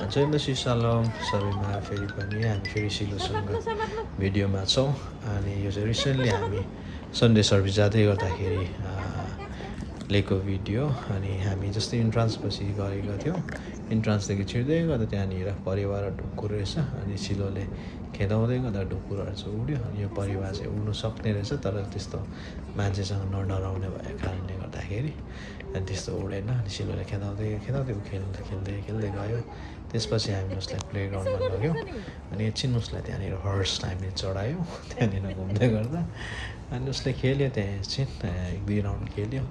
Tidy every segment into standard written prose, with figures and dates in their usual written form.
जय मसी सलाम सबैमा फेरि पनि हामी फेरि सिलोसँग भिडियोमा छौँ। अनि यो चाहिँ रिसेन्टली हामी सन्डे सर्भिस जाँदै गर्दाखेरि लिएको भिडियो। अनि हामी जस्तै इन्ट्रान्स पछि गरेका थियौँ। इन्ट्रान्सदेखि छिर्दै गर्दा त्यहाँनिर परिवार ढुकुर रहेछ। अनि सिलोले खेदाउँदै गर्दा ढुकुरहरू चाहिँ उड्यो। अनि यो परिवार चाहिँ उड्नु सक्ने रहेछ, तर त्यस्तो मान्छेसँग नडराउने भएको कारणले गर्दाखेरि अनि त्यस्तो उडेन। अनि सिलोले खेदाउँदै खेदाउँदै खेल्दै गयो। त्यसपछि हामी उसलाई प्लेग्राउन्डमा लग्यौँ। अनि एकछिन उसलाई त्यहाँनिर हर्स हामीले चढायौँ त्यहाँनिर घुम्दै गर्दा। अनि उसले खेल्यो त्यहाँ एकछिन 1-2 राउन्ड खेल्यो।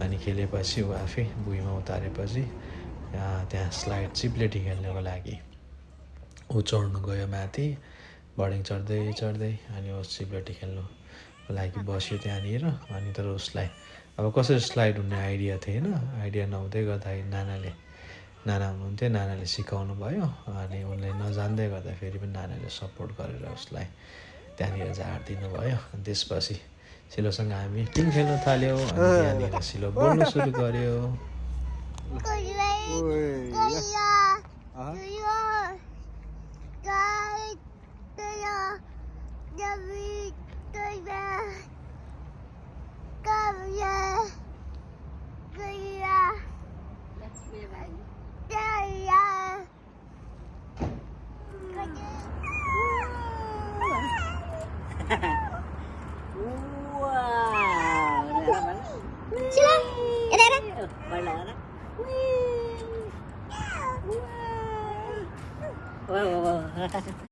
अनि खेलेपछि ऊ आफै भुइँमा उतारेपछि त्यहाँ स्लाइड चिप्लेटी खेल्नको लागि ऊ चढ्नु गयो माथि बर्डिङ चढ्दै। अनि उस चिप्लेटी खेल्नुको लागि बस्यो त्यहाँनिर। अनि तर उसलाई अब कसरी स्लाइड हुने आइडिया थिएन। आइडिया नहुँदै गर्दाखेरि नाना हुनुहुन्थ्यो, नानाले सिकाउनु भयो। अनि उसले नजान्दै गर्दा फेरि पनि नानाले सपोर्ट गरेर उसलाई त्यहाँनिर झारिदिनु भयो। अनि त्यसपछि सिलोसँग हामी टिम खेल्न थाल्यौँ। अनि त्यहाँनिर सिलो बोल्नु सुरु गर्यो। Wow.